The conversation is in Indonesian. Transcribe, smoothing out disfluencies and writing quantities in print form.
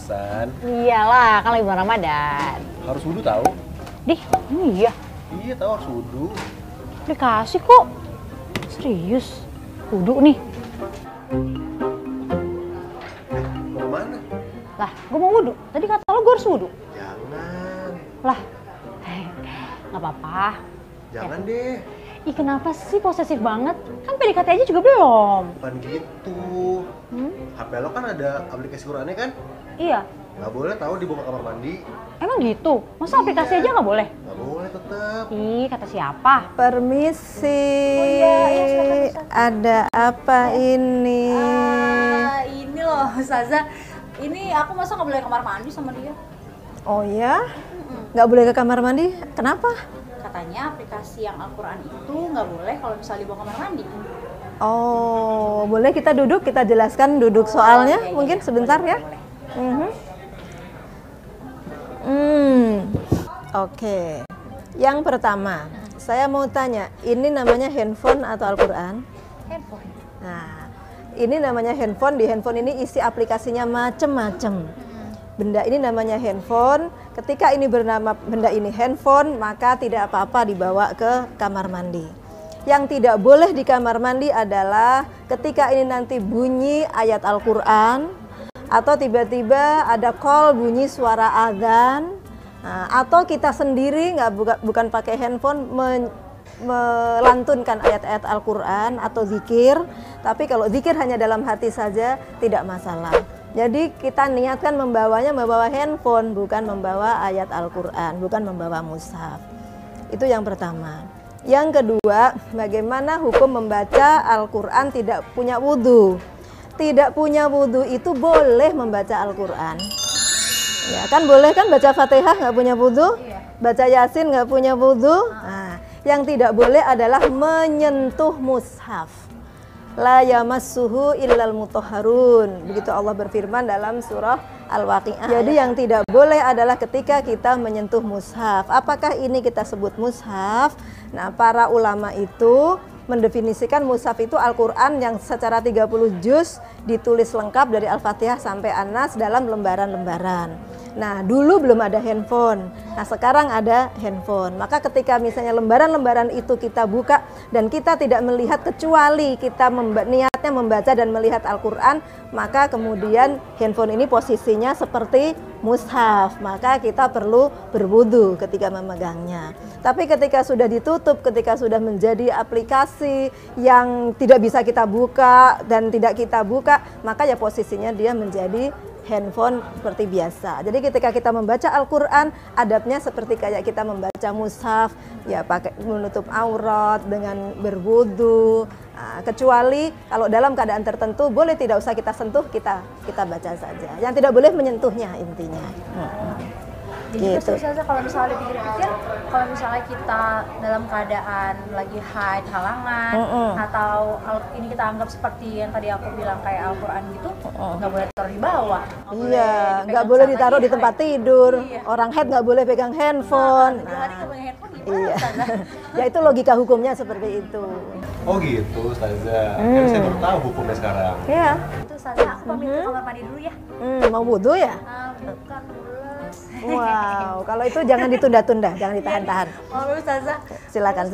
San. Iyalah, kan lagi bulan Ramadan. Harus wudhu tahu? Dih, iya. Iya tahu harus wudhu. Dikasih kok. Serius. Wudhu nih. Mau kemana? Lah, gue mau wudhu. Tadi kata lo gue harus wudhu. Jangan. Lah, nggak apa-apa. Jangan deh. Ih, kenapa sih posesif banget? Kan PDKT aja juga belum. Bukan gitu. HP lo kan ada aplikasi Qur'annya kan? Iya. Nggak boleh tahu dibawa ke kamar mandi. Emang gitu? Masa aplikasi aja nggak boleh? Nggak boleh tetep. Ih, kata siapa? Permisi. Oh iya, silakan. Ada apa ini? Ini loh, Ustazah. Ini aku masa nggak boleh kamar mandi sama dia? Oh ya? Nggak boleh ke kamar mandi? Kenapa? Katanya aplikasi yang Al-Quran itu nggak boleh kalau misalnya dibawa kamar mandi. Oh, boleh kita duduk, kita jelaskan duduk soalnya iya, mungkin iya. sebentar Boleh, ya. boleh. Oke. Yang pertama, saya mau tanya, ini namanya handphone atau Al-Quran? Handphone. Nah, ini namanya handphone, di handphone ini isi aplikasinya macem-macem. Benda ini namanya handphone, ketika ini bernama benda ini handphone, maka tidak apa-apa dibawa ke kamar mandi. Yang tidak boleh di kamar mandi adalah ketika ini nanti bunyi ayat Al-Quran, atau tiba-tiba ada call bunyi suara azan, atau kita sendiri bukan pakai handphone melantunkan ayat-ayat Al-Quran atau zikir, tapi kalau zikir hanya dalam hati saja tidak masalah. Jadi kita niatkan membawa handphone, bukan membawa ayat Al-Quran, bukan membawa mushaf. Itu yang pertama. Yang kedua, bagaimana hukum membaca Al-Quran tidak punya wudhu? Tidak punya wudhu itu boleh membaca Al-Quran. Ya kan boleh kan baca Fatihah nggak punya wudhu? Baca Yasin nggak punya wudhu? Nah, yang tidak boleh adalah menyentuh mushaf. La yamassuhu illal mutahharun. Begitu Allah berfirman dalam surah Al-Waqi'ah. Jadi yang tidak boleh adalah ketika kita menyentuh mushaf. Apakah ini kita sebut mushaf? Nah, para ulama itu mendefinisikan mushaf itu Al-Quran yang secara 30 juz ditulis lengkap dari Al-Fatihah sampai An-Nas dalam lembaran-lembaran. Nah, dulu belum ada handphone. Nah, sekarang ada handphone. Maka ketika misalnya lembaran-lembaran itu kita buka dan kita tidak melihat kecuali kita niatnya membaca dan melihat Al-Quran, maka kemudian handphone ini posisinya seperti mushaf. Maka kita perlu berwudu ketika memegangnya. Tapi ketika sudah ditutup, ketika sudah menjadi aplikasi yang tidak bisa kita buka dan tidak kita buka, maka ya posisinya dia menjadi handphone seperti biasa. Jadi ketika kita membaca Al-Quran, adabnya seperti kayak kita membaca mushaf, ya pakai menutup aurat dengan berwudu. Nah, kecuali kalau dalam keadaan tertentu boleh tidak usah kita sentuh, kita baca saja. Yang tidak boleh menyentuhnya intinya. Jadi Gitu. Ustazah kalau misalnya dipikir-pikir, kalau misalnya kita dalam keadaan lagi haid halangan atau ini kita anggap seperti yang tadi aku bilang kayak Al-Quran gitu, nggak boleh taruh di bawah. Iya, nggak boleh ditaruh di tempat tidur. Orang haid nggak boleh pegang handphone. Tiap hari nggak punya handphone gimana, Iya. Ustazah? Ya itu logika hukumnya seperti itu. Oh gitu, Ustazah. Kan saya baru tahu hukumnya sekarang. Iya. Itu Ustazah, aku pamit ke kamar mandi dulu ya. Mau wudhu ya? Bukan mules. Wow, kalau itu jangan ditunda-tunda, jangan ditahan-tahan. Maaf Ustazah. Silakan.